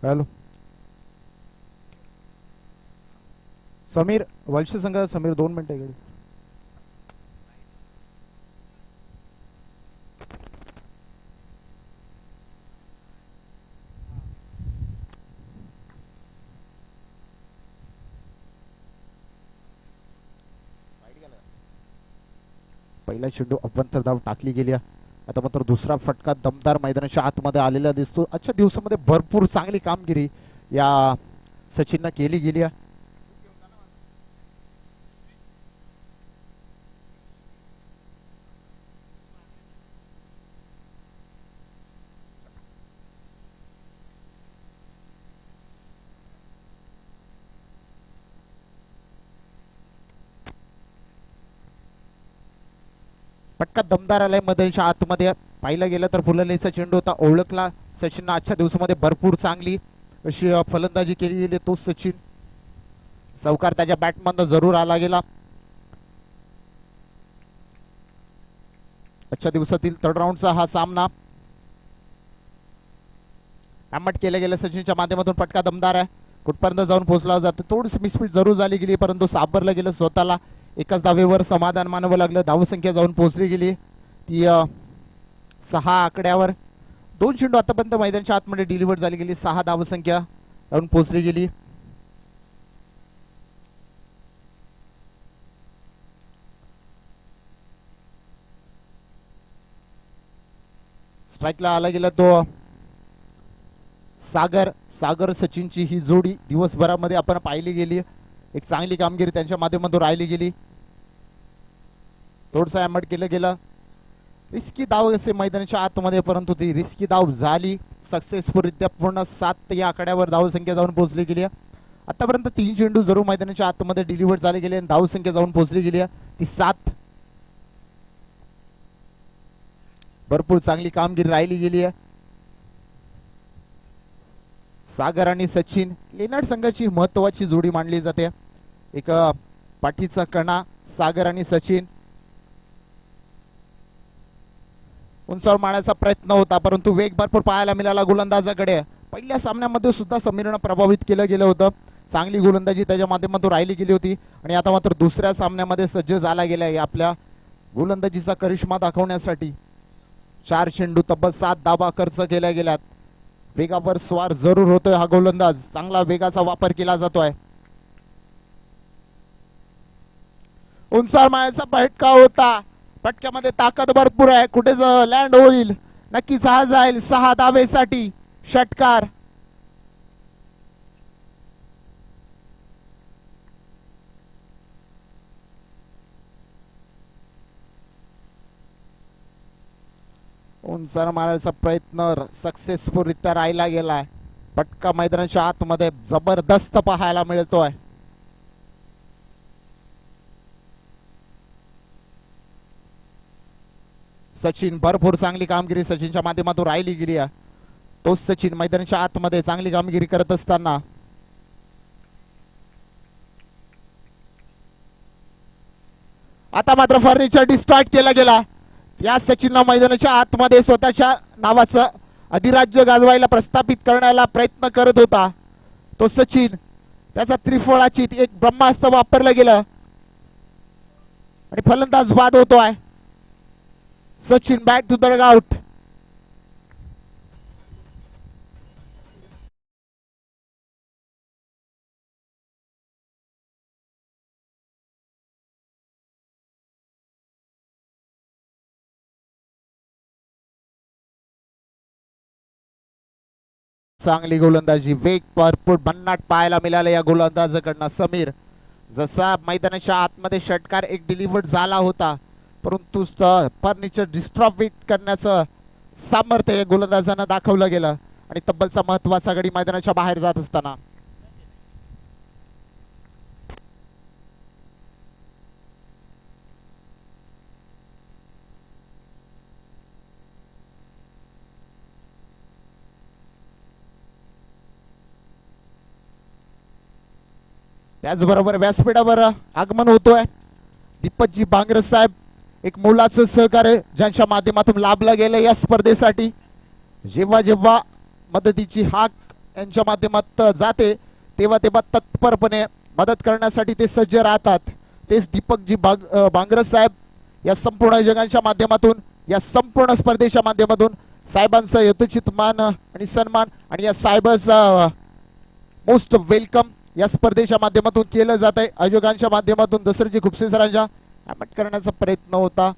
Hello Sameer वलशी संघ समीर 2 मिनिटं इकडे. पहिला चेंडू अभ्यंतर धाव टाकली गेली. आता मात्र दुसरा फटका दमदार मैदानाच्या आतमध्ये आलेला दिसतो. आजच्या दिवसामध्ये भरपूर चांगली कामगिरी या सचिननं केली गेली. पटका दमदार आलाय मैदानाच्या आतमध्ये. पाहिलं गेलं तर फुललेचा चेंडू होता, ओळखला सचिननं. आजच्या दिवसामध्ये भरपूर चांगली अशी फलंदाजी केली गेली. तो सचिन चौकार त्याच्या बॅटमधनं जरूर आला गेला. आजच्या दिवसातील थर्ड राऊंडचा हा सामना आंबट केलं गेलं सचिनच्या माध्यमातून. पटका दमदार आहे, कुठपर्यंत जाऊन पोहोचला जातो. थोडीशी मिसफीट जरूर झाली गेली, परंतु सावरलं गेलं स्वतःला. एकाच धावेवर समाधान मानावं लागलं. धावसंख्या जाऊन पोहोचली गेली ती 6 आकड्यावर. 2 चेंडू आतापर्यंत मैदानाच्या आतमध्ये डिलिव्हर झाली गेली. 6 धावसंख्या जाऊन पोहोचली गेली. स्ट्राईकला आला गेला तो सागर सचिनची ही जोडी दिवसभरामध्ये आपण पाहिली गेली. एक चांगली कामगिरी त्यांच्या माध्यमातून राहिली गेली. थोडंसं ॲमट केलं गेलं. रिस्की धाव असे मैदानाच्या आतमध्ये, परंतु ती रिस्की धाव झाली सक्सेसफुलरित्या. पूर्ण 7 या आकड्यावर धावसंख्या जाऊन पोहोचली गेली. आतापर्यंत 3 चेंडू जरूर मैदानाच्या आतमध्ये डिलिव्हर झाले गेले आणि धावसंख्या जाऊन पोहोचली गेली ती 7. भरपूर चांगली कामगिरी राहिली गेली आहे. सागर आणि सचिन लेनाड संघाची महत्वाची जोडी मानली जाते. एक पाठीचा कणा सागर आणि सचिन. उंचावर मारण्याचा प्रयत्न होता, परंतु वेग भरपूर पाहायला मिळाला गोलंदाजाकडे. पहिल्या सामन्यामध्ये सुद्धा समीरनं प्रभावित केलं गेलं होतं. चांगली गोलंदाजी त्याच्या माध्यमातून राहिली गेली होती आणि आता मात्र दुसऱ्या सामन्यामध्ये सज्ज झाला गेलाय आपल्या गोलंदाजीचा करिश्मा दाखवण्यासाठी. 4 चेंडू तब्बल 7 धावा खर्च केल्या गेल्यात. वेगावर स्वार जरूर होतोय हा गोलंदाज. चांगला वेगाचा वापर केला जातोय. उंचावर मारण्याचा फटका होता. फटक्यामध्ये ताकद भरपूर आहे. कुठे लँड होईल नक्कीच हा जाईल 6 धावेसाठी षटकार. उंचावर मारण्याचा प्रयत्न सक्सेसफुलरित्या राहिला गेलाय. फटका मैदानाच्या आतमध्ये जबरदस्त पाहायला मिळतोय. सचिन भरपूर चांगली कामगिरी सचिनच्या माध्यमातून राहिली गेली आहे. तोच सचिन मैदानाच्या आतमध्ये चांगली कामगिरी करत असताना आता मात्र फर्निचर डिस्ट्रॉय केला गेला. या सचिनला मैदानाच्या आतमध्ये स्वतःच्या नावाचं अधिराज्य गाजवायला प्रस्थापित करण्याला प्रयत्न करत होता तो सचिन. त्याचा त्रिफळाची एक ब्रह्मास्त्र वापरलं गेलं आणि फलंदाज बाद होतोय. Sachin back to the dugout. चांगली गोलंदाजी, वेग भरपूर भन्नाट पाहायला मिळाला या गोलंदाजाकडनं. समीर जसा मैदानाच्या आतमध्ये षटकार एक डिलिव्हर्ड झाला होता, परंतु फर्निचर डिस्ट्रॉबिट करण्याचं सामर्थ्य या गोलंदाजांना दाखवलं गेलं आणि तब्बलचा महत्वाचा गडी मैदानाच्या बाहेर जात असताना त्याचबरोबर व्यासपीठावर आगमन होतोय दीपकजी बांगर साहेब. एक मोलाचं सहकार्य ज्यांच्या माध्यमातून लाभलं गेलं या स्पर्धेसाठी. जेव्हा जेव्हा मदतीची हाक यांच्या माध्यमात जाते तेव्हा तेव्हा तत्परपणे मदत करण्यासाठी ते सज्ज राहतात. तेच दीपकजी बांगरस साहेब या संपूर्ण आयोजकांच्या माध्यमातून या संपूर्ण स्पर्धेच्या माध्यमातून साहेबांचा यथोचित मान आणि सन्मान आणि या साहेबांचा मोस्ट वेलकम या स्पर्धेच्या माध्यमातून केलं जात आहे. आयोजकांच्या माध्यमातून दसरजी खुपसे सरांच्या अटक करण्याचा प्रयत्न होता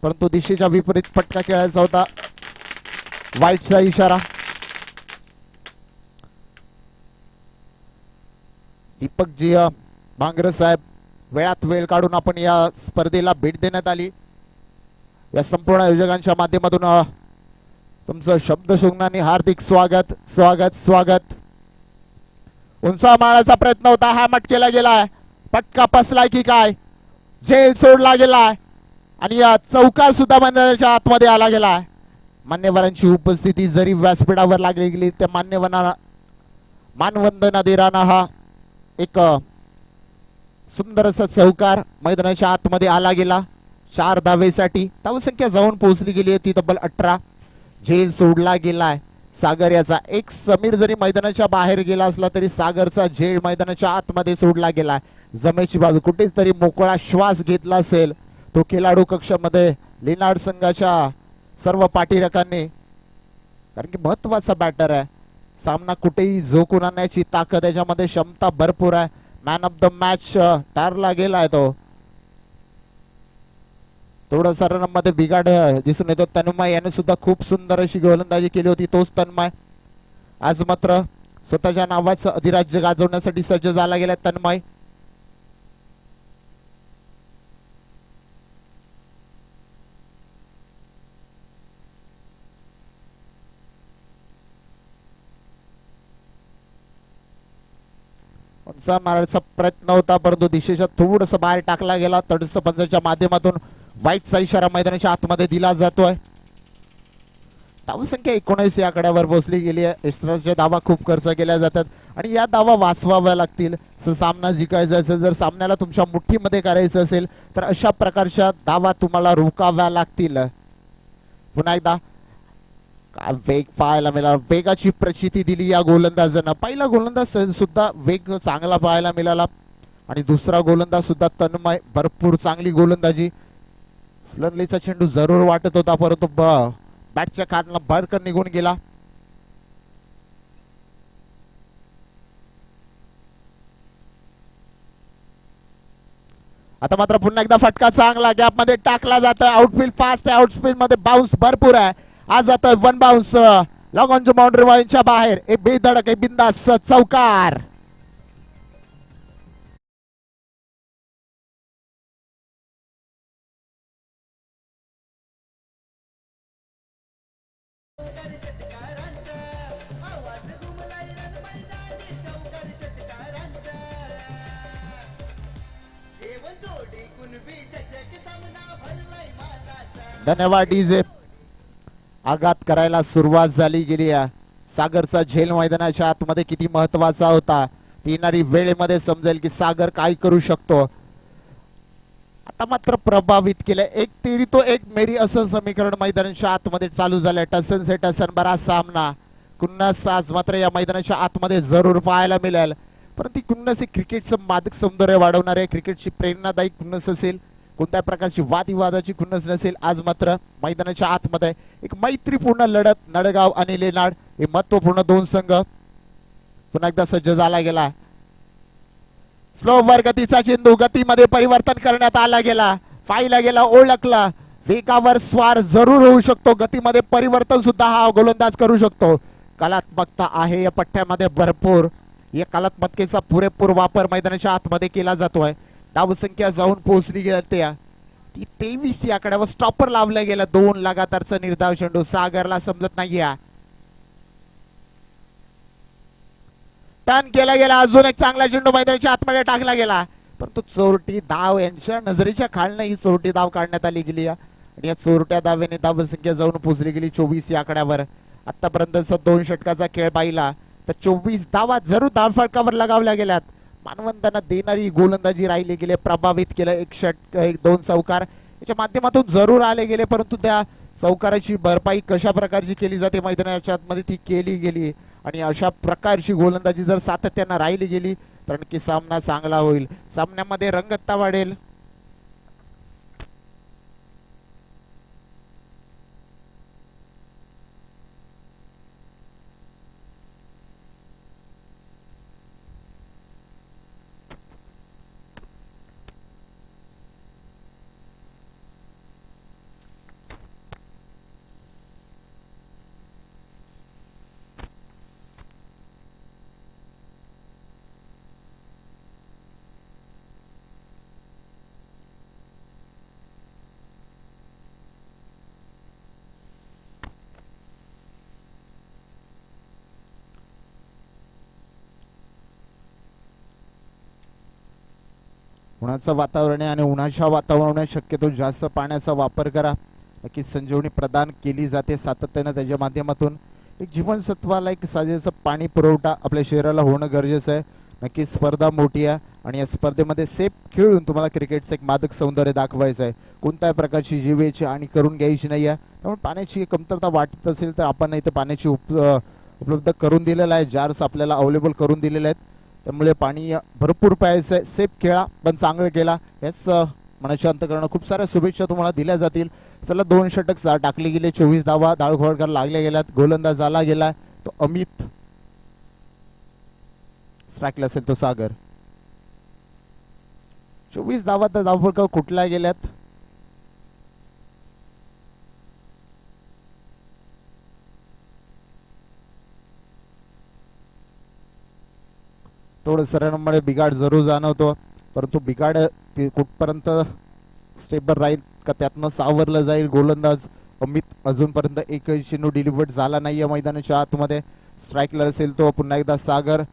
परंतु दिशेच्या विपरीत फटका खेळायचा होता. वाईटचा इशारा. दीपकजी भांगरे साहेब वेळात वेळ काढून आपण या स्पर्धेला भेट देण्यात आली. या संपूर्ण आयोजकांच्या माध्यमातून तुमचं शब्द शोभनाने हार्दिक स्वागत स्वागत स्वागत. उंचा मारण्याचा प्रयत्न होता हा मटकेला गेलाय. पटका पसलाय की काय झेल सोडला गेलाय आणि या चौका सुद्धा मंडळाच्या आतमध्ये आला गेलाय. मान्यवरांची उपस्थिती जरी व्यासपीठावर लागली गेली त्या मान्यवरांना मानवंदना देताना हा एक सुंदर असा चौकार मैदानाच्या आतमध्ये आला गेला. 4 धावेसाठी धावसंख्या जाऊन पोहोचली गेली आहे ती तब्बल 18. झेल सोडला गेलाय सागर याचा. एक समीर जरी मैदानाच्या बाहेर गेला असला तरी सागरचा झेल मैदानाच्या आतमध्ये सोडला गेलाय. जमेची बाजू कुठेतरी मोकळा श्वास घेतला असेल तो खेळाडू कक्षामध्ये लेनार्ड संघाच्या सर्व पाठीराखांनी, कारण की महत्वाचा बॅटर आहे. सामना कुठेही झोकून आणण्याची ताकद याच्यामध्ये क्षमता भरपूर आहे. मॅन ऑफ द मॅच ठरला गेलाय तो. थोडं मध्ये बिघाड दिसून येतो. तन्मय याने सुद्धा खूप सुंदर अशी गोलंदाजी केली होती. तोच तन्मय आज मात्र स्वतःच्या नावाचं अधिराज्य गाजवण्यासाठी सज्ज झाला गेलाय. तन्मय मारण्याचा प्रयत्न होता परंतु दिशेच्या थोडस बाहेर टाकला गेला. तडस पंचाच्या माध्यमातून वाईटचा इशारा मैदानाच्या आतमध्ये दिला जातोय. धावसंख्या 19 या आकड्यावर पोहोचली गेली आहे. एक्स्ट्राचे धावा खूप खर्च केल्या जातात आणि या धावा वाचवाव्या लागतील. सामना जिंकायचा असेल, जर सामन्याला तुमच्या मुठ्ठीमध्ये करायचं असेल तर अशा प्रकारच्या धावा तुम्हाला रोखाव्या लागतील. पुन्हा एकदा वेग पाहायला मिळाला. वेगाची प्रचिती दिली या गोलंदाजांना. पहिला गोलंदाज सुद्धा वेग चांगला पाहायला मिळाला आणि दुसरा गोलंदाज सुद्धा तन्मय भरपूर चांगली गोलंदाजी. फ्लनलीचा चेंडू जरूर वाटत होता परंतु बॅटच्या खालना भरकन निघून गेला. आता मात्र पुन्हा एकदा फटका चांगला गॅप मध्ये टाकला जातो. आउटफील्ड फास्ट आहे. आउटफील्ड मध्ये बाउन्स भरपूर आहे. आज जातोय 1 बाउन्स लॉंग ऑन बाउंड्री वाईनच्या बाहेर. एक बेधडक एक बिंदास चौकार. धन्यवाद डीजे. आघात करायला सुरुवात झाली गेली. सागरचा झेल मैदानाच्या आतमध्ये किती महत्वाचा होता येणारी वेळेमध्ये समजेल की सागर काय करू शकतो. आता मात्र प्रभावित केलं. एक तेरी तो एक मेरी असं समीकरण मैदानाच्या आतमध्ये चालू झालंय. टसन से टसन बराच सामना कुन्नस आज मात्र या मैदानाच्या आतमध्ये जरूर पाहायला मिळेल. परंतु कुन्नस हे क्रिकेटचं मादक सौंदर्य वाढवणारे, क्रिकेटची प्रेरणादायी कुन्नस असेल, कोणत्या प्रकारची वादविवादाची खुन्नस नसेल. आज मात्र मैदानाच्या आतमध्ये एक मैत्रीपूर्ण लढत. नडगाव आणि लेनाड हे महत्वपूर्ण 2 संघ पुन्हा एकदा सज्ज झाला गेला. स्लोवर गतीचा चेंडू गतीमध्ये परिवर्तन करण्यात आला गेला. पाहिला गेला, ओळखला. वेगावर स्वार जरूर होऊ शकतो, गतीमध्ये परिवर्तन सुद्धा हा गोलंदाज करू शकतो. कलात्मकता आहे या पट्ट्यामध्ये भरपूर. या कलात्मकतेचा पुरेपूर वापर मैदानाच्या आतमध्ये केला जातोय. धावसंख्या जाऊन पोहोचली गेली ती 23 या आकड्यावर. स्टॉपर लावला गेला. 2 लगातारचा निर्धाव चेंडू सागरला समजत नाहीये. टर्न केला गेला. अजून एक चांगला चेंडू मैदानाच्या आतमध्ये टाकला गेला परंतु चोरटी धाव यांच्या नजरेच्या खालनं ही चोरटी धाव काढण्यात आली गेली आणि या चोरट्या धावेने धावसंख्या जाऊन पोहोचली गेली 24 या आकड्यावर. आतापर्यंतचा 2 षटकाचा खेळ पाहिला तर 24 धावा जरूर धावफलकावर लगावल्या गेल्यात. मानवंतांना देणारी गोलंदाजी राहिली गेले. प्रभावित केलं. 1 षटक 2 चौकार याच्या माध्यमातून जरूर आले गेले परंतु त्या चौकाराची भरपाई कशा प्रकारची केली जाते मैदानाच्या आतमध्ये ती केली गेली आणि अशा प्रकारची गोलंदाजी जर सातत्यानं राहिली गेली तर नक्की सामना चांगला होईल, सामन्यामध्ये रंगतता वाढेल. उन्हाचं वातावरण आहे आणि उन्हाच्या वातावरणात शक्यतो जास्त पाण्याचा वापर करा. नक्की संजीवनी प्रदान केली जाते सातत्यानं, त्याच्या माध्यमातून एक जीवनसत्वाला एक साजेसं पाणी पुरवठा आपल्या शरीराला होणं गरजेचं आहे. नक्की स्पर्धा मोठी आहे आणि या स्पर्धेमध्ये सेफ खेळून तुम्हाला क्रिकेटचं एक मादक सौंदर्य दाखवायचं आहे. कोणत्याही प्रकारची जीवेची हानी करून घ्यायची नाही आहे. त्यामुळे पाण्याची कमतरता वाटत असेल तर आपण इथे पाण्याची उपलब्ध करून दिलेलं आहे, जार्स आपल्याला अवेलेबल करून दिलेले आहेत. त्यामुळे पाणी भरपूर प्यायचं आहे. सेफ खेळा पण चांगलं केला हेच मनाच्या अंतकरणानं खूप साऱ्या शुभेच्छा तुम्हाला दिल्या जातील. चला 2 षटक टाकले गेले, 24 धावा दाळखोळकर लागल्या गेल्यात. गोलंदाज आला गेला तो अमित, स्ट्राईकला असेल तो सागर. 24 धावा तर दाळखोळकर कुठल्या गेल्यात. थोडं रनमध्ये बिघाड जरूर जाणवतो, परंतु बिघाड कुठपर्यंत स्टेबल राहील का त्यातनं सावरलं जाईल. गोलंदाज अमित अजूनपर्यंत एकही चेंडू डिलिव्हर्ड झाला नाहीये मैदानाच्या आतमध्ये. स्ट्राईकला असेल तो पुन्हा एकदा सागर.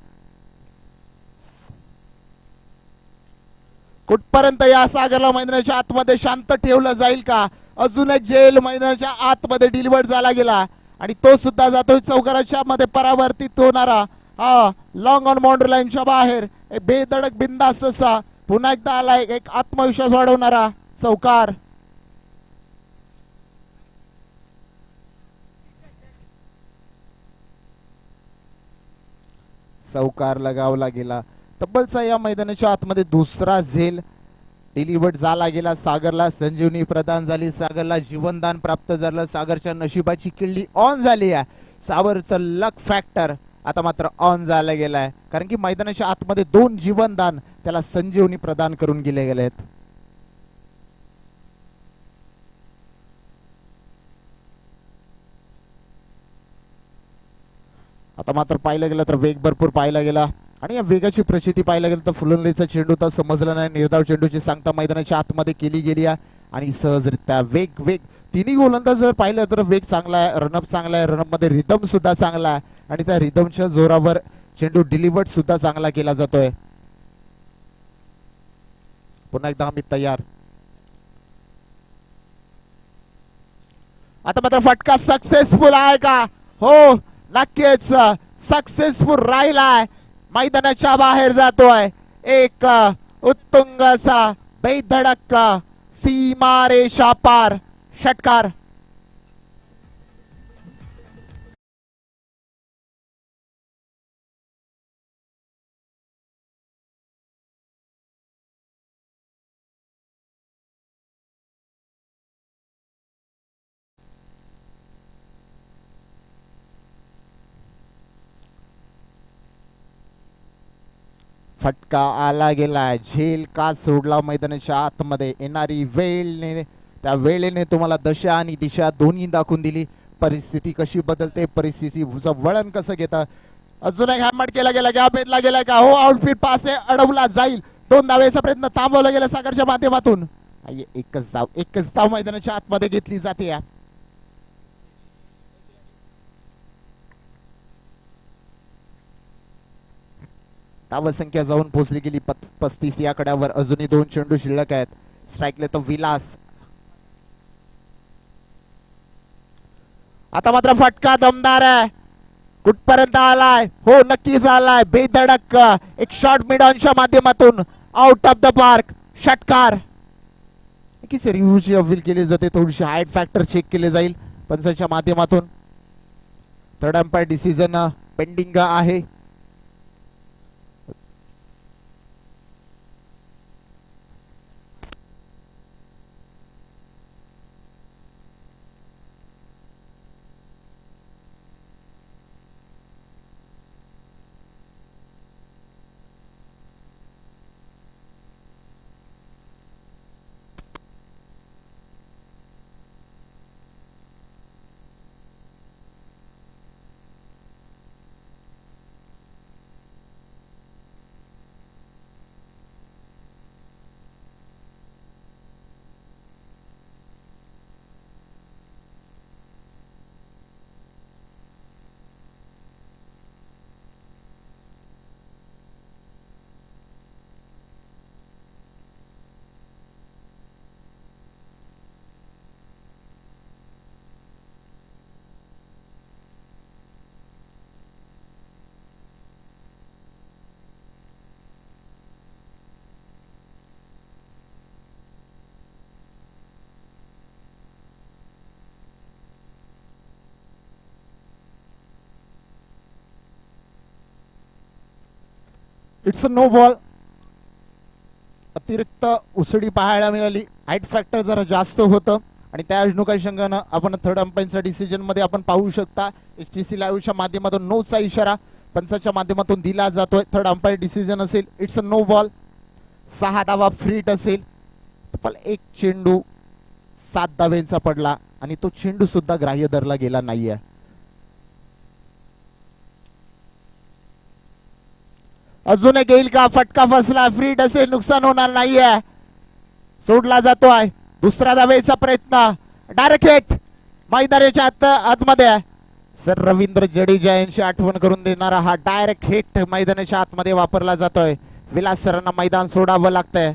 कुठपर्यंत या सागरला मैदानाच्या आतमध्ये शांत ठेवलं जाईल का. अजून एक जेल मैदानाच्या आतमध्ये डिलिव्हर्ड झाला गेला आणि तो सुद्धा जातोय चौकाराच्या मध्ये परावर्तित होणारा. हा लॉंग ऑन बाउंड्री लाईनच्या बाहेर बेधडक बिंदास असा पुन्हा एकदा आलाय एक आत्मविश्वास वाढवणारा चौकार. चौकार लगावला गेला. तब्बलचा या मैदानाच्या आतमध्ये दुसरा झेल डिलिव्हर्ड झाला गेला. सागरला संजीवनी प्रदान झाली, सागरला जीवनदान प्राप्त झालं. सागरच्या नशिबाची किल्ली ऑन झाली आहे. सागरचं लक फॅक्टर आता मात्र ऑन झाला गेलाय, कारण की मैदानाच्या आतमध्ये 2 जीवनदान त्याला संजीवनी प्रदान करून गेले गेलेत. आता मात्र पाहिलं गेलं तर वेग भरपूर पाहिला गेला आणि या वेगाची प्रचिती पाहायला गेलं तर फुलंदीचा चेंडू तर समजला नाही. निर्धाव चेंडूची सांगता मैदानाच्या आतमध्ये केली गेली आहे आणि सहजरित्या वेग वेग तिन्ही गोलंदाज जर पाहिलं तर वेग चांगला आहे, रनअप चांगला आहे, रनअप मध्ये रिदम सुद्धा चांगला आहे आणि त्या रिदमच्या जोरावर चेंडू डिलिव्हर्ड सुद्धा चांगला केला जातोय. पुन्हा एकदा आम्ही तयार. आता मात्र फटका सक्सेसफुल आहे का. हो नक्कीच सक्सेसफुल राहिलाय, मैदानाच्या बाहेर जातोय. एक उत्तुंग असा बेधडक सीमारेषा पार षटकार. फटका आला गेलाय. झेल का सोडला मैदानाच्या आतमध्ये. येणारी वेळ त्या वेळेने तुम्हाला दशा आणि दिशा दोन्ही दाखवून दिली. परिस्थिती कशी बदलते, परिस्थितीचं वळण कसं घेतं. अजून एक हॅमट केला गेला, गॅप भेटला गेलाय का. हो आउटफील्ड पास अडवला जाईल. 2 धावेचा प्रयत्न थांबवला गेला सागरच्या माध्यमातून. एकच धाव मैदानाच्या आतमध्ये घेतली जाते. धावसंख्या जाऊन पोहोचली गेली 35 या कड्यावर. अजूनही 2 चेंडू शिल्लक आहेत. स्ट्राईकले तर विलास. आता मात्र फटका दमदार आहे. कुठपर्यंत आलाय. हो नक्कीच आलाय. बेधडक एक शॉर्ट मिड ऑनच्या माध्यमातून आउट ऑफ द पार्क षटकार. रिव्ह्यूची अपील केली जाते, थोडीशी हाईट फॅक्टर चेक केले जाईल पंचांच्या माध्यमातून. थर्ड अंपायर डिसिजन पेंडिंग आहे. It's a no ball. अतिरिक्त उसडी पाहायला मिळाली. हाईट फॅक्टर जरा जास्त होतं आणि त्या अनुषंगानं आपण थर्ड अंपायरच्या डिसिजन मध्ये आपण पाहू शकता. HTC लाईव्हच्या माध्यमातून नोचा इशारा पंचाच्या माध्यमातून दिला जातोय. थर्ड अंपायर डिसिजन असेल. It's a no ball. 6 धावा फ्रीट असेल. तब्बल एक चेंडू 7 धावेंचा पडला आणि तो चेंडू सुद्धा ग्राह्य धरला गेला नाहीये. अजून एक येईल का? फटका फसला. फ्रीट असेल. नुकसान होणार नाहीये. सोडला जातोय. दुसरा धावेचा प्रयत्न. डायरेक्ट हिट मैदानाच्या आतमध्ये. सर रवींद्र जडेजा यांची आठवण करून देणारा हा डायरेक्ट हिट मैदानाच्या आतमध्ये वापरला जातोय. विलास सरांना मैदान सोडावं लागतंय.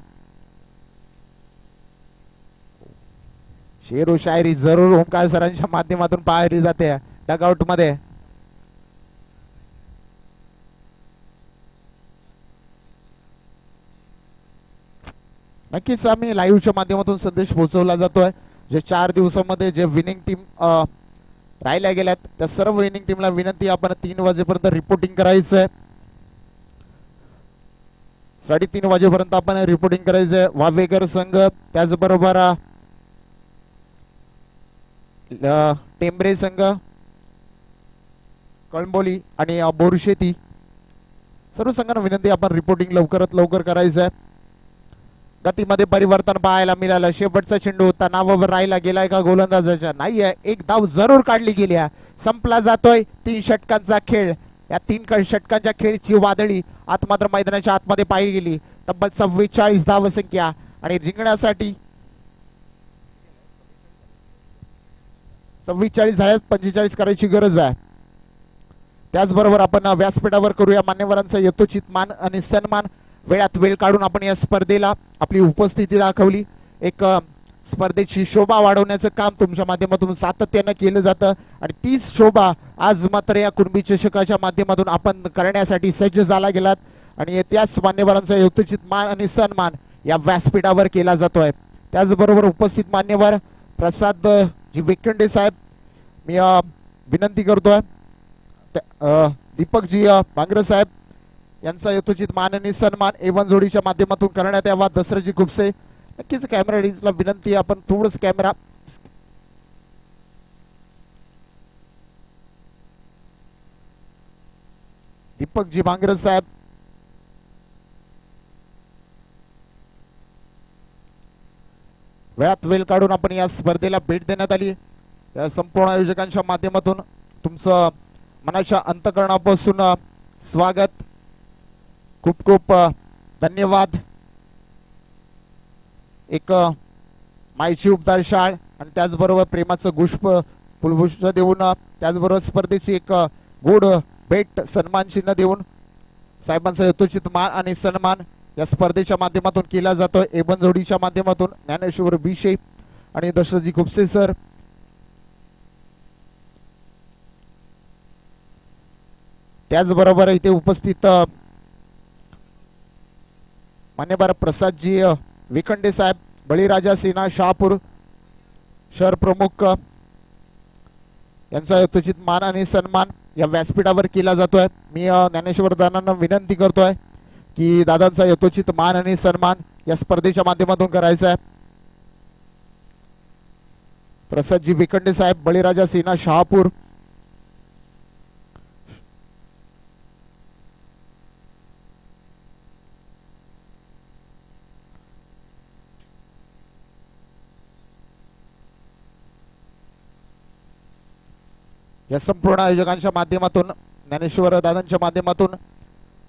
शेरो शायरी जरूर ओमकार सरांच्या माध्यमातून पाहिली जाते डगआउट मध्ये. नक्कीच आम्ही लाईव्हच्या माध्यमातून संदेश पोहोचवला जातोय. जे 4 दिवसामध्ये जे विनिंग टीम राहिल्या गेल्यात त्या सर्व विनिंग टीमला विनंती, आपण 3 वाजेपर्यंत रिपोर्टिंग करायचंय. 3:30 वाजेपर्यंत आपण रिपोर्टिंग करायचंय. वावेकर संघ, त्याचबरोबर टेंबरे संघ, कळंबोली आणि बोरशेती सर्व संघांना विनंती, आपण रिपोर्टिंग लवकरात लवकर करायचंय. गतीमध्ये परिवर्तन पाहायला मिळालं. शेवटचा चेंडू तणावावर राहिला गेलाय का गोलंदाजाच्या? नाहीये. एक धाव जरूर काढली गेली. संपला जातोय 3 षटकांचा खेळ. या 3 षटकांच्या खेळची वादळी आत मात्र मैदानाच्या आतमध्ये पाहिली गेली. तब्बल 44 धावसंख्या आणि जिंकण्यासाठी 44 झाल्यात, 45 करायची गरज आहे. त्याचबरोबर आपण व्यासपीठावर करूया मान्यवरांचा यथोचित मान आणि सन्मान. वेळात वेळ काढून आपण या स्पर्धेला आपली उपस्थिती दाखवली. एक स्पर्धेची शोभा वाढवण्याचं काम तुमच्या माध्यमातून सातत्यानं केलं जातं आणि तीच शोभा आज मात्र या कुणबी चषकाच्या माध्यमातून आपण करण्यासाठी सज्ज झाला गेलात आणि त्याच मान्यवरांचा यथोचित मान आणि सन्मान या व्यासपीठावर केला जातोय. त्याचबरोबर उपस्थित मान्यवर प्रसाद जी वेकंडे साहेब, मी विनंती करतोय दीपकजी भांगरे साहेब यांचा यथोचित मान आणि सन्मान एवन जोडीच्या माध्यमातून करण्यात यावा. दसराजी खुपसे, नक्कीच कॅमेरा ला विनंती, आपण थोडंच कॅमेरा दीपकजी भांगरे साहेब, वेळात वेळ काढून आपण या स्पर्धेला भेट देण्यात आली. या संपूर्ण आयोजकांच्या माध्यमातून तुमचं मनाच्या अंतःकरणापासून स्वागत. खूप खूप धन्यवाद. एक मायची उपदार शाळ आणि त्याचबरोबर प्रेमाचं गुष्प फुलपुष्प देऊन, त्याचबरोबर स्पर्धेची एक गोड भेट सन्मान चिन्ह देऊन साहेबांचा यथोचित मान आणि सन्मान या स्पर्धेच्या माध्यमातून केला जातोय. एबन जोडीच्या माध्यमातून ज्ञानेश्वर बिशे आणि दशरथजी खुपसे सर, त्याचबरोबर इथे उपस्थित मान्यवर प्रसादजी विखंडे साहेब, बळीराजा सेना शहापूर शहर प्रमुख यांचा यथोचित मान आणि सन्मान. या व्यासपीठावर केला जातोय. मी ज्ञानेश्वर दादांना विनंती करतोय की दादांचा यथोचित मान आणि सन्मान या स्पर्धेच्या माध्यमातून करायचा आहे. प्रसादजी विखंडे साहेब, बळीराजा सेना शहापूर. या संपूर्ण आयोजकांच्या माध्यमातून, ज्ञानेश्वर दादांच्या माध्यमातून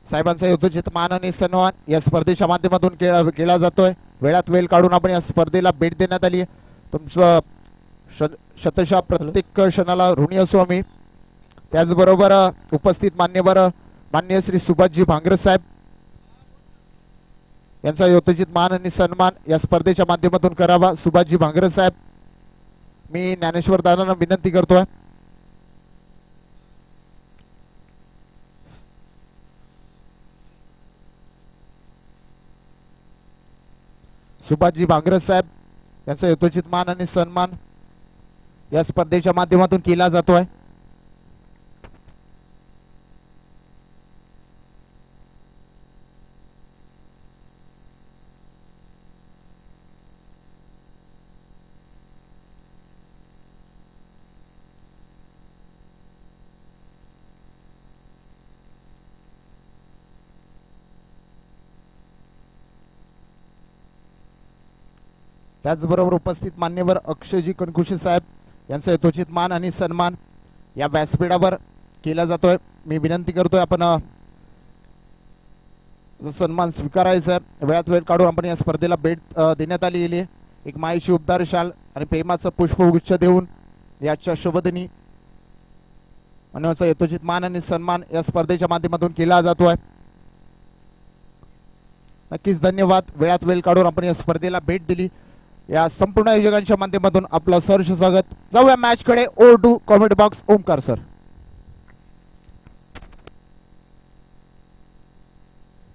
साहेबांचा यथोचित मान आणि सन्मान या स्पर्धेच्या माध्यमातून केला जातोय. वेळात वेळ काढून आपण या स्पर्धेला भेट देण्यात आली. तुमचं शतशः प्रत्येक क्षणाला ऋणी असू आम्ही. त्याचबरोबर उपस्थित मान्य श्री सुभाषजी भांगरे साहेब यांचा यथोचित मान आणि सन्मान या स्पर्धेच्या माध्यमातून करावा. सुभाषजी भांगरे साहेब, मी ज्ञानेश्वर दादांना विनंती करतोय. सुभाषजी भांगरे साहेब यांचा यथोचित मान आणि सन्मान या स्पर्धेच्या माध्यमातून केला जातोय. त्याचबरोबर उपस्थित मान्यवर अक्षयजी कणकुशी साहेब यांचा यथोचित मान आणि सन्मान या व्यासपीठावर केला जातोय. मी विनंती करतोय आपण सन्मान स्वीकारायचा आहे. वेळात वेळ काढून आपण या स्पर्धेला भेट देण्यात आली आहे. एक मायेची उबदार शाल आणि प्रेमाचं पुष्पगुच्छ देऊन याच्या शुभदिनी मानवाचा यथोचित मान आणि सन्मान या स्पर्धेच्या माध्यमातून केला जातोय. नक्कीच धन्यवाद. वेळात वेळ काढून आपण या स्पर्धेला भेट दिली. या संपूर्ण आयोजकांच्या माध्यमातून आपलं सहर्ष स्वागत. जाऊया मॅच कडे. Over to comment box Omkar sir.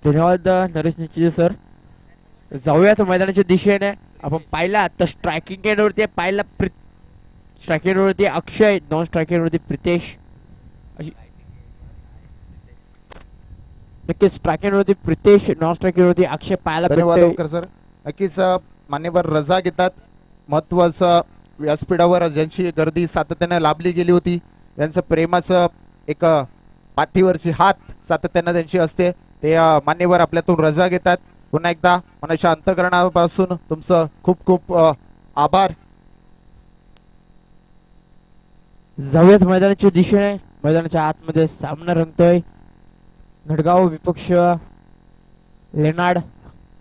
धन्यवाद नरेश निश्चित सर. जाऊयात मैदानाच्या दिशेने. आपण पाहिला तर स्ट्रायकिंग एंडवरती पाहिला स्ट्रायकिंग एंडवरती अक्षय, नॉन स्ट्रायकिंग एंडवरती प्रितेश. नक्कीच स्ट्रायकिंग एंडवरती प्रितेश, नॉन स्ट्रायकिंग एंडवरती अक्षय पाहायला धन्यवाद ओमकार सर. नक्कीच मान्यवर रजा घेतात. महत्वाचं व्यासपीठावर ज्यांची गर्दी सातत्याने लाभली गेली होती, यांचं प्रेमाचं एक पाठीवरची हात सातत्याने त्यांची असते, ते मान्यवर आपल्यातून रजा घेतात. पुन्हा एकदा मनाच्या अंतःकरणापासून तुमचं खूप खूप आभार. जाऊयात मैदानाच्या दिशेने. मैदानाच्या आतमध्ये सामना रंगतोय. नडगाव विपक्ष लेनाड.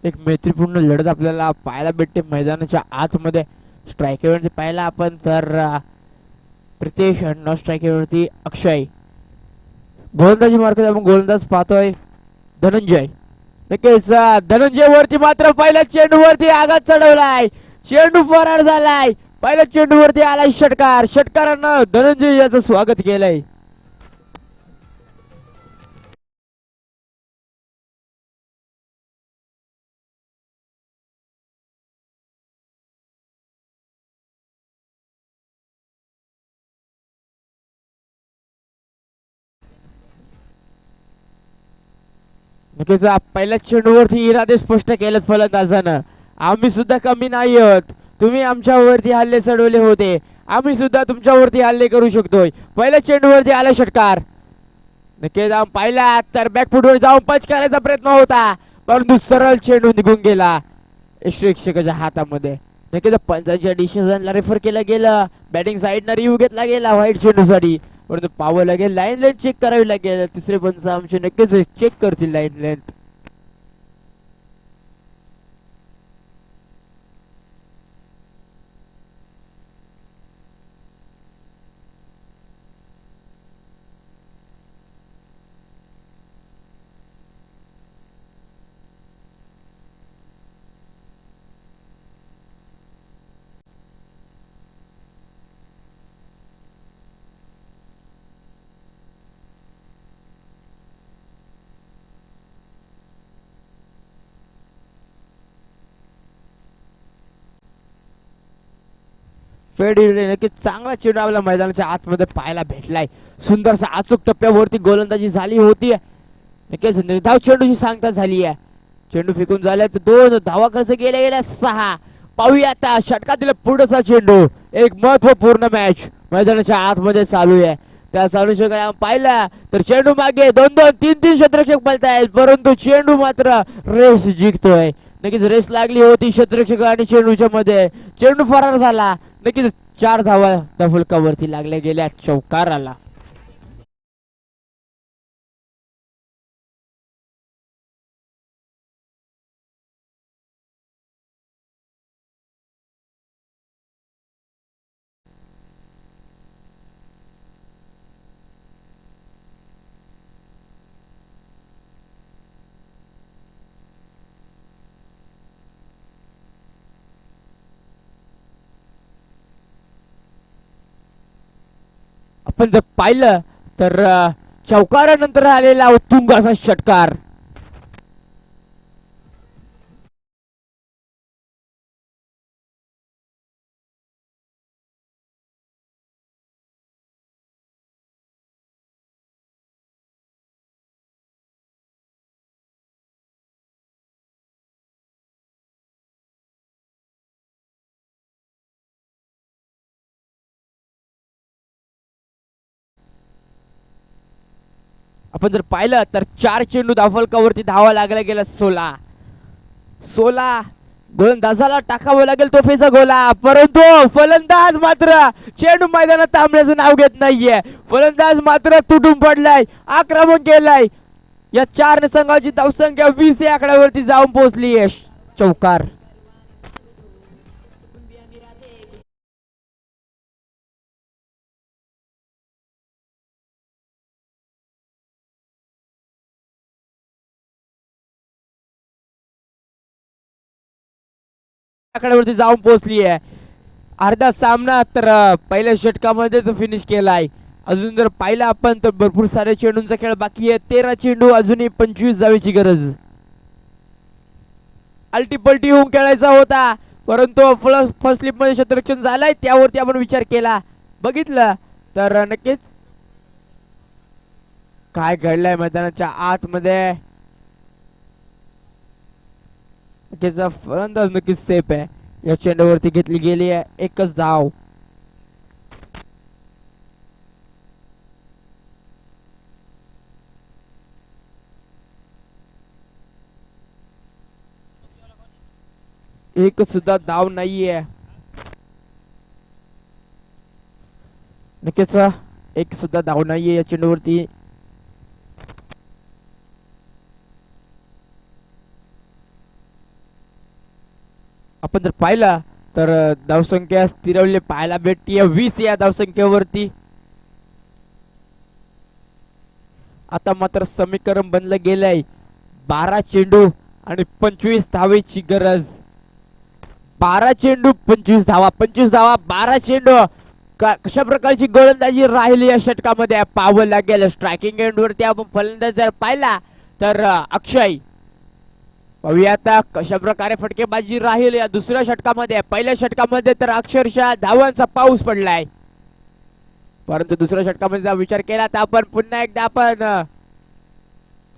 एक मैत्रीपूर्ण लढत आपल्याला पाहायला भेटते मैदानाच्या आतमध्ये. स्ट्रायकरवरती पाहिला आपण तर प्रितेश आणि नॉन स्ट्रायकरवरती अक्षय. गोलंदाजी मार्केट आपण गोलंदाज पाहतोय धनंजय. नक्कीच धनंजय वरती मात्र पहिल्या चेंडूवरती आघात चढवलाय. चेंडू फरार झालाय. पहिल्या चेंडूवरती आलाय षटकार. षटकारानं धनंजय याचं स्वागत केलंय. नक्कीच पहिल्या चेंडूवरती इरादे स्पष्ट केलेत फलंदाजानं. आम्ही सुद्धा कमी नाही आहोत. तुम्ही आमच्यावरती हल्ले चढवले होते, आम्ही सुद्धा तुमच्यावरती हल्ले करू शकतोय. पहिल्या चेंडूवरती आला षटकार. नक्कीच पाहिला तर बॅकफुटवर जाऊन पंच करायचा प्रयत्न होता, परंतु सरळ चेंडू निघून गेला यक्षकाच्या हातामध्ये. नक्कीच पंचांच्या डिसिजनला रेफर केलं गेलं. बॅटिंग साईडनं रिव्ह्यू घेतला गेला व्हाईट चेंडूसाठी, परंतु पाहावं लागेल, लाईन लेंथ चेक करावी लागेल. तिसरे पंच आमचे नक्कीच चेक करतील लाईन लेंथ. फेड नक्कीच चांगला चेंडू आपल्या मैदानाच्या आतमध्ये पाहायला भेटलाय. सुंदरसा अचूक टप्प्यावरती गोलंदाजी झाली होती. नक्कीच निर्धाव चेंडूची सांगता झाली आहे. चेंडू फेकून झाले तर 2 धावा खर्च गेल्या 6. पाहूया आता षटकातील पुढचा चेंडू. एक महत्वपूर्ण मॅच मैदानाच्या आतमध्ये चालू आहे. त्या चालू शकला पाहिला तर चेंडू मागे 2-2 3-3 क्षेत्ररक्षक पळतायत, परंतु चेंडू मात्र रेस जिंकतोय. नक्कीच रेस लागली होती क्षेत्ररक्षक आणि चेंडूच्या मध्ये. चेंडू फरार झाला. नक्कीच 4 धावा त्या फलकावरती लागल्या गेल्या चौकाराला. आपण जर पाहिलं तर चौकारानंतर आलेला उत्तुंग असा षटकार. आपण जर पाहिलं तर 4 चेंडू धावफलकावरती धावा लागला गेला 16 गोलंदाजाला टाकावं लागेल तोफेचा गोला, परंतु फलंदाज मात्र चेंडू मैदानात थांबण्याचं नाव घेत नाहीये. फलंदाज मात्र तुटून पडलाय, आक्रमण केलाय. या 4 संघाची धावसंख्या 20 या आकड्यावरती जाऊन पोहोचली आहे. चौकार. आकड्यावरती जाऊन पोहोचली आहे. अर्धा सामना तर पहिल्या षटकामध्येच फिनिश केलाय. अजून जर पाहिलं आपण तर भरपूर सारे चेंडूंचा खेळ बाकी आहे. 13 चेंडू, अजूनही 25 धावेची गरज. अल्टीपल्टी होऊन खेळायचा होता, परंतु फर्स्ट स्लिप मध्ये क्षेत्ररक्षण झालंय, त्यावरती आपण विचार केला. बघितलं तर नक्कीच काय घडलंय मैदानाच्या आतमध्ये. फलंदाज नक्कीच सेफ आहे. या चेंडूवरती घेतली गेली आहे एकच धाव. एक सुद्धा धाव नाहीये. नक्कीच एक सुद्धा धाव नाहीये या चेंडूवरती. आपण जर पाहिला तर धावसंख्या स्थिरवली पाहायला भेटते 20 या धावसंख्येवरती. आता मात्र समीकरण बनलं गेलंय 12 चेंडू आणि 25 धावेची गरज. 12 चेंडू 25 धावा, 25 धावा 12 चेंडू. कशा प्रकारची गोलंदाजी राहिली या षटकामध्ये पाहावं लागेल. स्ट्रायकिंग एंड वरती आपण फलंदाज जर पाहिला तर अक्षय. पाहूया आता कशा प्रकारे फटकेबाजी राहील या दुसऱ्या षटकामध्ये. पहिल्या षटकामध्ये तर अक्षरशः धावांचा पाऊस पडलाय, परंतु दुसऱ्या षटकामध्ये विचार केला तर आपण पुन्हा एकदा आपण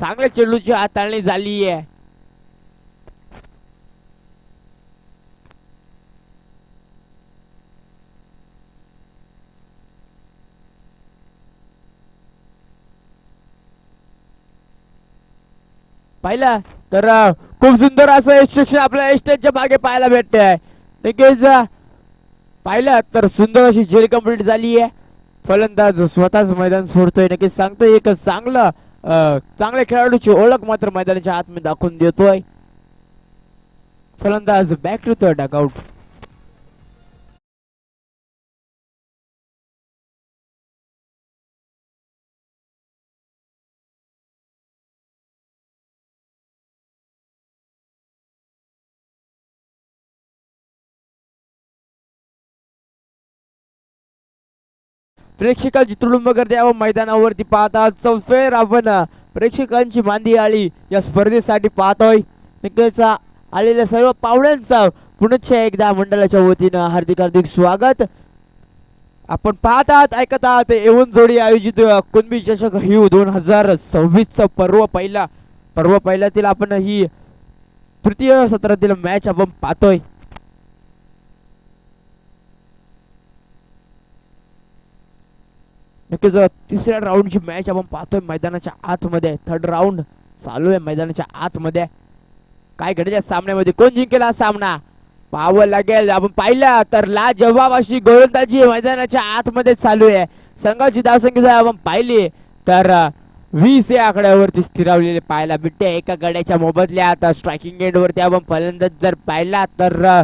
चांगल्या चेंडूची हाताळणी झाली आहे. पाहिला तर खूप सुंदर असं शिक्षण आपल्या स्टेजच्या मागे पाहायला भेटतंय. नक्कीच पाहिलं तर सुंदर अशी जेल कंप्लीट झाली आहे. फलंदाज स्वतःच मैदान सोडतोय. नक्कीच सांगतोय एक चांगल्या खेळाडूची ओळख मात्र मैदानाच्या आतमध्ये दाखवून देतोय. फलंदाज बॅक टू द डगआउट. प्रेक्षकांची तुडुंब गर्दी यावं मैदानावरती पाहतात. चौफेर आपण प्रेक्षकांची मांदी आळी या स्पर्धेसाठी पाहतोय. नक्कीच आलेल्या सर्व पाहुण्यांचं पुनश्च एकदा मंडळाच्या वतीनं हार्दिक स्वागत. आपण पाहत आहात ऐकत आहात एवन जोडी आयोजित कुणबी चषक हिव 2026 पर्व पहिल्यातील आपण ही तृतीय सत्रातील मॅच आपण पाहतोय. नक्कीच तिसऱ्या राऊंडची मॅच आपण पाहतोय मैदानाच्या आतमध्ये. थर्ड राऊंड चालू आहे मैदानाच्या आतमध्ये. काय घडेल या सामन्यामध्ये, कोण जिंकेल हा सामना पाहावं लागेल. आपण पाहिलं तर लाजवाब अशी गोलंदाजी मैदानाच्या आतमध्ये चालू आहे. संघाची धावसंख्या जर आपण पाहिली तर 20 या आकड्यावरती स्थिरावलेले पाहायला भेटते. एका गड्याच्या मोबदल्यात स्ट्रायकिंग एंड वरती आपण फलंदाज जर पाहिला तर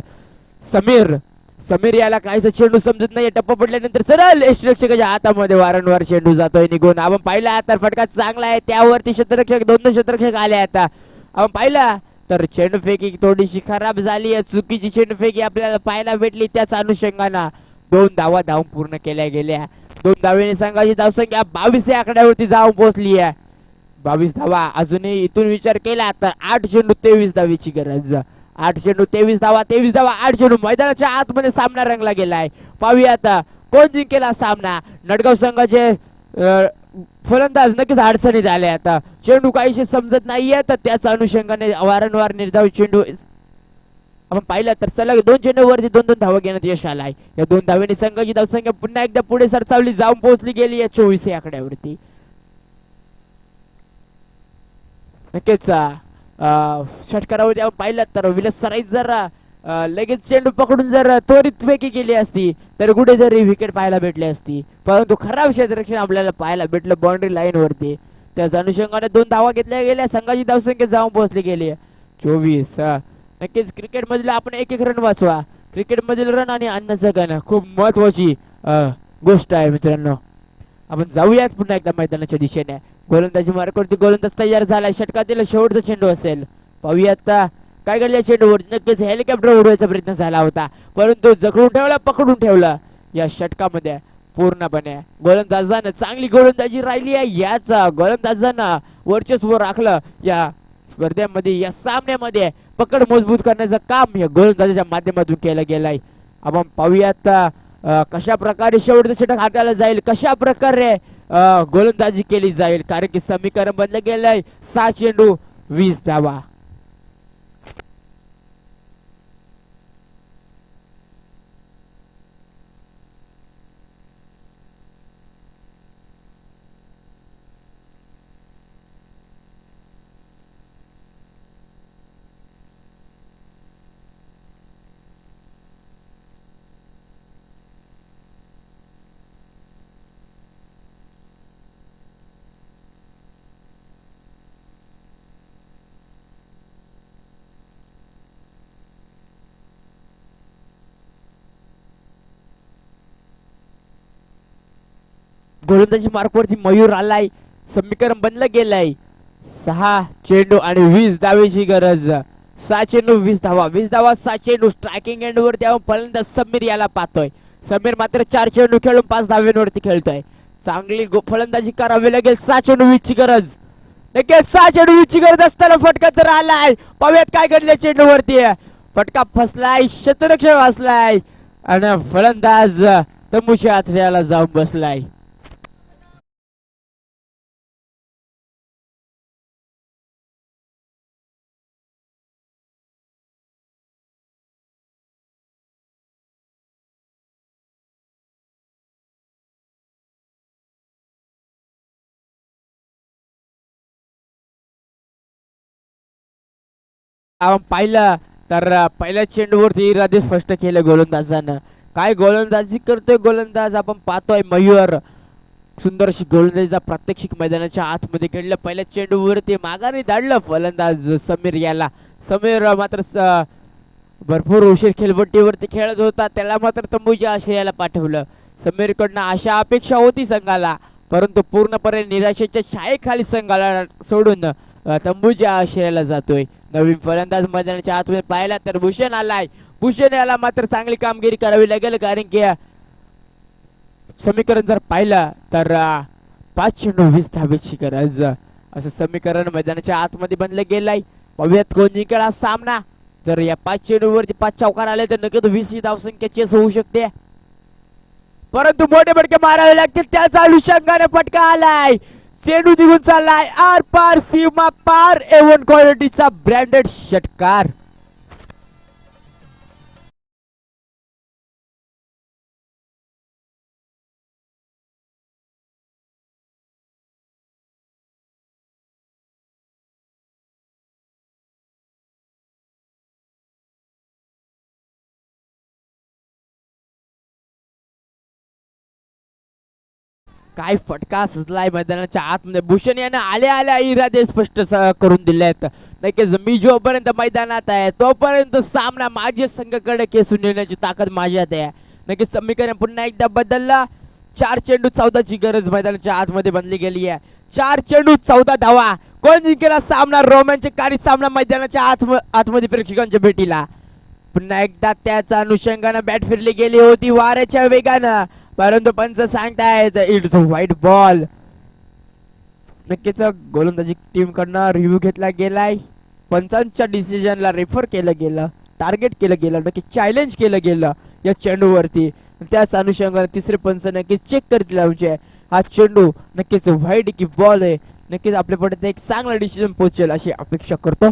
समीर याला काहीच चेंडू समजत नाही. टप्पा पडल्यानंतर सरळ यष्टिरक्षकाच्या हातामध्ये वारंवार चेंडू जातोय निघून. आपण पाहिला तर फटका चांगला आहे, त्यावरती क्षेत्ररक्षक दोन क्षेत्ररक्षक आले. आता आपण पाहिला तर चेंडूफेकी थोडीशी खराब झाली आहे, चुकीची चेंडूफेकी आपल्याला पाहायला भेटली. त्याच अनुषंगाने 2 धावा धावून पूर्ण केल्या गेल्या. 2 धावेने संघाची धावसंख्या 22 या आकड्यावरती जाऊन पोहोचली आहे. 22 धावा. अजूनही इथून विचार केला तर 8 चेंडू 23 धावेची गरज. 8 चेंडू 23 धावा, 23 धावा 8 चेंडू. मैदानाच्या आतमध्ये सामना रंगला गेलाय. पाहूया आता कोण जिंकेल हा सामना. नडगाव संघाचे फलंदाज नक्कीच अडचणीत आले. आता चेंडू काहीशी समजत नाहीये, तर त्याच अनुषंगाने वारंवार निर्धाव चेंडू आपण पाहिलं तर सलग 2 चेंडूवरती 2-2 धावा घेण्यात यश आलाय. या 2 धावेने संघाची धावसंख्या पुन्हा एकदा पुढे सरसावली, जाऊन पोहोचली गेली या 24 या आकड्यावरती. नक्कीच षटकारावरती आपण पाहिलं तर विलस सराई जर लगेच चेंडू पकडून जर त्वरित फेकी केली असती तर कुठेतरी विकेट पाहायला भेटली असती, परंतु खराब क्षेत्ररक्षण आपल्याला पाहायला भेटलं बाउंड्री लाईन वरती. त्याच अनुषंगाने 2 धावा घेतल्या गेल्या, संघाची धावसंख्या जाऊन पोहोचली गेली 24. नक्कीच क्रिकेट मधील आपण एक रन वाचवा. क्रिकेट मधील रन आणि अन्नाचं गण खूप महत्वाची गोष्ट आहे मित्रांनो. आपण जाऊयात पुन्हा एकदा मैदानाच्या दिशेने. गोलंदाजी मार्गावरती गोलंदाज तयार झालाय. षटकातील शेवटचा चेंडू असेल. पाहूयात काय घडलं चेंडूवर. नक्कीच हेलिकॉप्टर उडवायचा प्रयत्न झाला होता, परंतु जखडून ठेवला, पकडून ठेवलं या षटकामध्ये पूर्णपणे. गोलंदाजानं चांगली गोलंदाजी राहिली आहे. याच गोलंदाजानं वर्चस्व राखलं या स्पर्धेमध्ये, या सामन्यामध्ये. पकड मजबूत करण्याचं काम या गोलंदाजाच्या माध्यमातून केलं गेलंय. आपण पाहूयात कशा प्रकारे शेवटचं षटक हाताळलं जाईल, कशा प्रकारे गोलंदाजी केली जाईल, कारण की समीकरण बदललं गेलंय. 6 चेंडू 20 धावा. गोलंदाजी मार्कवरती मयूर आलाय. समीकरण बनलं गेलंय. 6 चेंडू आणि 20 धावेची गरज. 6 चेंडू 20 धावा, 20 धावा 6 चेंडू. स्ट्रायकिंग एंड वरती आपण फलंदाज समीर याला पाहतोय. समीर मात्र 4 चेंडू खेळून 5 धाव्यांवरती खेळतोय. चांगली फलंदाजी करावी लागेल. 6 चेंडू 20 ची गरज. नक्कीच 6 चेंडू 20 ची गरज असताना फटका तर आलाय. पाहूयात काय घडले चेंडू वरती. फटका फसलाय, क्षेत्ररक्षक वाचलाय आणि फलंदाज तंबूच्या आथऱ्याला जाऊन बसलाय. आपण पाहिलं तर पहिल्या चेंडूवरती इरादे स्पष्ट केलं गोलंदाजानं. काय गोलंदाजी करतोय गोलंदाज आपण पाहतोय मयूर. सुंदर अशी गोलंदाजीचा प्रात्यक्षिक मैदानाच्या आतमध्ये खेळलं. पहिल्या चेंडूवरती माघारी धाडलं फलंदाज समीर याला. समीर मात्र भरपूर उशीर खेळपट्टीवरती खेळत होता, त्याला मात्र तंबूच्या आश्रयाला पाठवलं. समीर कडनं आशा अपेक्षा होती संघाला, परंतु पूर्णपणे निराशेच्या छायेखाली संघाला सोडून तंबूच्या आश्रयाला जातोय. नवीन फलंदाज मैदानाच्या आतमध्ये पाहिला तर भूषण आलाय. भूषण याला मात्र चांगली कामगिरी करावी लागेल, कारण की समीकरण जर पाहिलं तर 5 चेंडू 20 धावेची गरज असं समीकरण मैदानाच्या आतमध्ये बनलं गेलंय. पाहूयात कोण जिंकेल हा सामना. जर या 5 चेंडूवरती 5 चौकार आले तर नक्कीच 20 धावसंख्या चेस होऊ शकते. परंतु मोठे फटके मारावे लागतील. त्याचा अनुषंगाने फटका आलाय. चेंडू निघून चाललाय आर पार सीमा पार. A1 क्वालिटीचा ब्रँडेड षटकार. काय फटका सुचलाय मैदानाच्या आतमध्ये. भूषण याने आल्या आल्या इरादे स्पष्ट करून दिले आहेत. नक्कीच मी जोपर्यंत मैदानात आहे तोपर्यंत सामना माझ्या संघाकडे खेचून येण्याची ताकद माझ्यात आहे. नक्कीच समीकरण पुन्हा एकदा बदलला. 4 चेंडू 14ची गरज मैदानाच्या आतमध्ये बनली गेली आहे. 4 चेंडू 14 धावा. कोण जिंकेला सामना. रोमांचकारी सामना मैदानाच्या आतमध्ये प्रेक्षकांच्या भेटीला. पुन्हा एकदा त्याचा अनुषंगाने बॅट फिरली गेली होती वाऱ्याच्या वेगानं, परंतु पंच सांगतायत इट्स व्हाईट बॉल. नक्कीच गोलंदाजी टीम कडनं रिव्ह्यू घेतला गेलाय. पंचांच्या डिसिजनला रेफर केलं गेलं, टार्गेट केलं गेलं, नक्की चॅलेंज केलं गेलं या चेंडूवरती. त्याच अनुषंगाने तिसरे पंच नक्की चेक करतील म्हणजे हा चेंडू नक्कीच व्हाईट की बॉल आहे. नक्कीच आपल्यापर्यंत एक चांगला डिसिजन पोहोचेल अशी अपेक्षा करतो.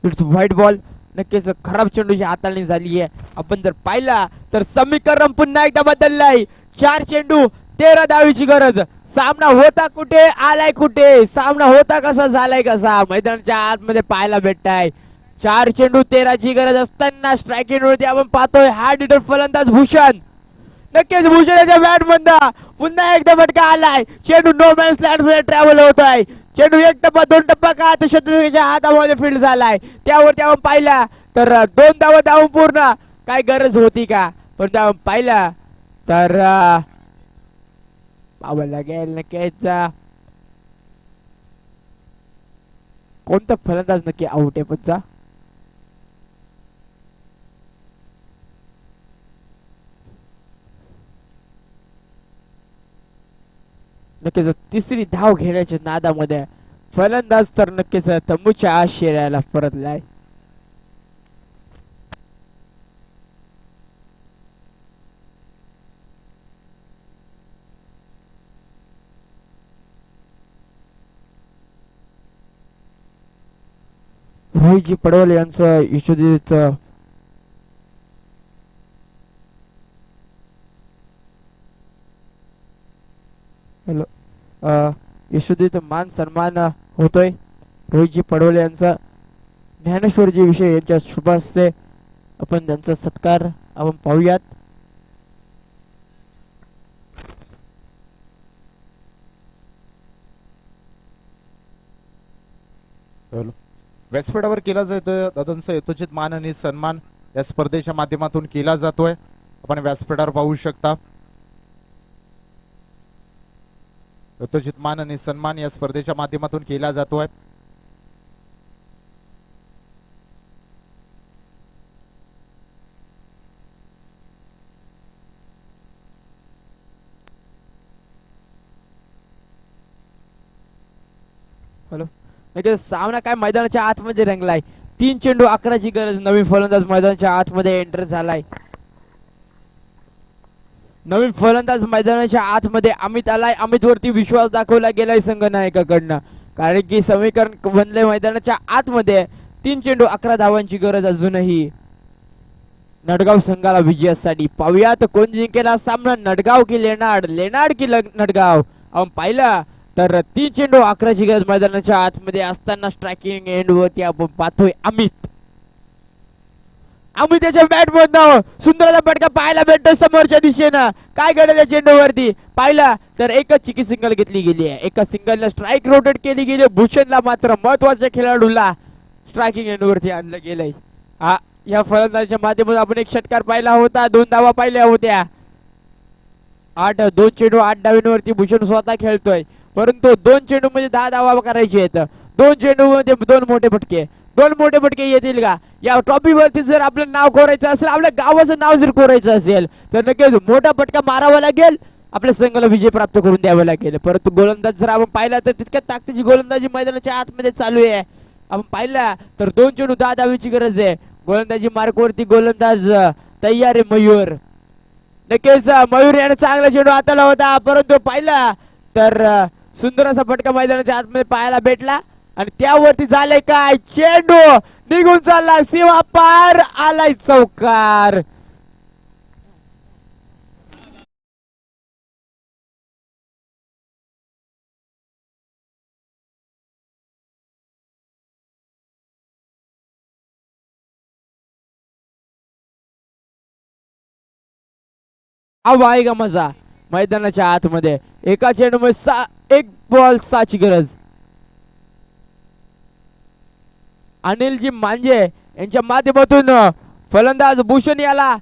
It's white ball. नक्कीच खराब चेंडूची हाताळणी झाली आहे. आपण जर पाहिला तर समीकरण पुन्हा एकदा बदललाय. 4 चेंडू 13 धावेची गरज. सामना होता कुठे आलाय कुठे. सामना होता कसा झालाय कसा मैदानाच्या आतमध्ये पाहायला भेटताय. 4 चेंडू 13ची गरज असताना स्ट्रायकिंग वरती आपण पाहतोय हार्ड हिटर फलंदाज भूषण. नक्कीच भूषणाच्या बॅट मधून पुन्हा एकदा फटका आलाय. चेंडू नो मॅन्स लँड मध्ये ट्रॅव्हल होतोय. चेंडू 1 टप्पा 2 टप्पा का तर शत्रूच्या हातामध्ये फील्ड झालाय. त्यावरती आपण पाहिला तर 2 धावा धावून पूर्ण काय गरज होती का. पण आपण पाहिला तर पाहावं लागेल नक्कीच कोणता फलंदाज नक्की आउट आहे पंचा. नक्कीच तिसरी धाव घेण्याच्या नादामध्ये फलंदाज तर नक्कीच तंबूच्या आत शिरायला परतलाय. रोहितजी पडवल यांचं यशोदीत हॅलो यशोदीत मान सन्मान होतोय. रोहितजी पडवले यांचा ज्ञानेश्वरजी विषय यांच्या शुभ हस्ते आपण त्यांचा सत्कार आपण पाहूयात. व्यासपीठावर केला जातोय दादांचा यथोचित मान आणि सन्मान या स्पर्धेच्या माध्यमातून केला जातोय. आपण व्यासपीठावर पाहू शकता. यथोचित मान आणि सन्मान या स्पर्धेच्या माध्यमातून केला जातोय. हॅलो नक्कीच सामना काय मैदानाच्या आतमध्ये रंगलाय. 3 चेंडू 11ची गरज. नवीन फलंदाज मैदानाच्या आतमध्ये एंटर झालाय. नवीन फलंदाज मैदानाच्या आतमध्ये अमित आलाय. अमित वरती विश्वास दाखवला गेलाय संघनायकाकडनं, कारण की समीकरण बनले मैदानाच्या आतमध्ये. 3 चेंडू 11 धावांची गरज अजूनही नडगाव संघाला विजयासाठी. पाहूयात कोण जिंकेला सामना. नडगाव की लेनाड. लेनाड की नडगाव. आपण पाहिलं तर 3 चेंडू 11ची गरज मैदानाच्या आतमध्ये असताना स्ट्रायकिंग एंड वरती आपण पाहतोय अमित. अमित त्याच्या बॅट मधनं सुंदर फटका पाहायला भेटतो समोरच्या दिशेनं. काय घडेल या चेंडूवरती पाहिला तर एकच चिकी सिंगल घेतली गेली आहे. एका सिंगलला स्ट्राईक रोटेट केली गेली. भूषणला मात्र महत्वाच्या खेळाडूला स्ट्रायकिंग एंड वरती आणलं गेलंय. या फलंदाजीच्या माध्यमातून आपण एक षटकार पाहिला होता. 2 धावा पाहिल्या होत्या. 2 चेंडू 8 धावांवरती भूषण स्वतः खेळतोय, परंतु 2 चेंडू मध्ये 10 धावा करायचे आहेत. 2 चेंडूमध्ये 2 मोठे फटके, 2 मोठे फटके येतील का? या ट्रॉफीवरती जर आपलं नाव कोरायचं असेल, आपल्या गावाचं नाव जर कोरायचं असेल तर नक्कीच मोठा फटका मारावा लागेल, आपल्या संघाला विजय प्राप्त करून द्यावा लागेल. परंतु गोलंदाज जर आपण पाहिला तर तितक्या ताकदीची गोलंदाजी मैदानाच्या आतमध्ये चालू आहे. आपण पाहिला तर 2 चेंडू 10 धावेची गरज आहे. गोलंदाजी मार्कवरती गोलंदाज तयार आहे मयूर. नक्कीच मयूर याने चांगला चेंडू हाताला होता, परंतु पाहिला तर सुंदर असा फटका मैदानाच्या आतमध्ये पाहायला भेटला आणि त्यावरती झाले काय, चेंडू निघून चालला, सीमा पार आलाय चौकार. हवा आहे का मजा मैदानाच्या आतमध्ये? एका चेंडूमध्ये 1 बॉल 6 ची गरज. अनिलजी मांजे यांच्या माध्यमातून फलंदाज भूषण याला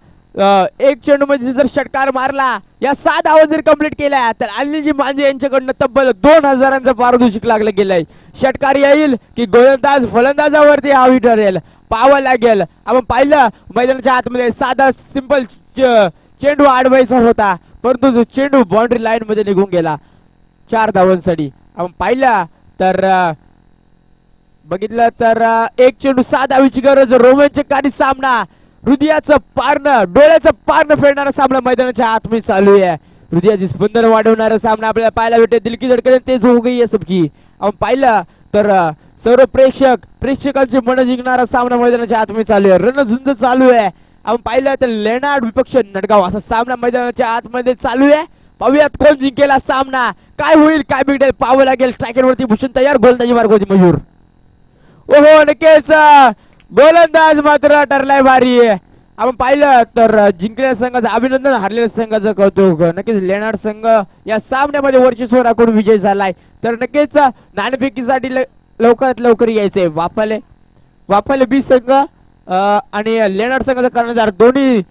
1 चेंडू मध्ये जर षटकार मारला, या 7 धावा जर कंप्लीट केल्या तर अनिलजी मांजे यांच्याकडनं तब्बल 2000चा पारितोषिक लागलं गेलंय. षटकार येईल की गोलंदाज फलंदाजावरती हावी ठरेल, पाहावं लागेल. आपण पाहिलं मैदानाच्या आतमध्ये साधा सिंपल चेंडू अडवायचा होता, परंतु जो चेंडू बाउंड्री लाईन मध्ये निघून गेला 4 धावांसाठी. आपण पाहिलं तर बघितलं तर 1 चेंडू 6 धावीची गरज. रोमांचकारी सामना, हृदयाचं पारणं, डोळ्याचं पारणं फेडणारा सामना मैदानाच्या आतमध्ये चालू आहे. हृदयाची स्पंदन वाढवणारा सामना आपल्याला पाहायला भेटेल. दिल की धडकन तेज हो गई है सबकी. आपण पाहिलं तर सर्व प्रेक्षकांचे मन जिंकणारा सामना मैदानाच्या आतमध्ये चालू आहे. रणझुंज चालू आहे. आपण पाहिलं तर लेनार्ड विपक्ष नडगाव असा सामना मैदानाच्या आतमध्ये चालू आहे. पाहूयात कोण जिंकेला सामना, काय होईल काय बिघडेल पाहावं लागेल. स्ट्रायकरवरती भूषण तयार, गोलंदाजी मार्गावरती मयूर. ओहो नक्कीच गोलंदाज मात्र ठरलाय भारी. आपण पाहिलं तर जिंकलेल्या संघाचं अभिनंदन, हारलेल्या संघाचं कौतुक. नक्कीच लेनार्ड संघ या सामन्यामध्ये वर्चस्व राखून विजय झालाय. तर नक्कीच नाणेफेकीसाठी लवकरात लवकर यायचंय. वाफाले बी संघ आणि लेनार्ड संघाचा कर्णधार दोन्ही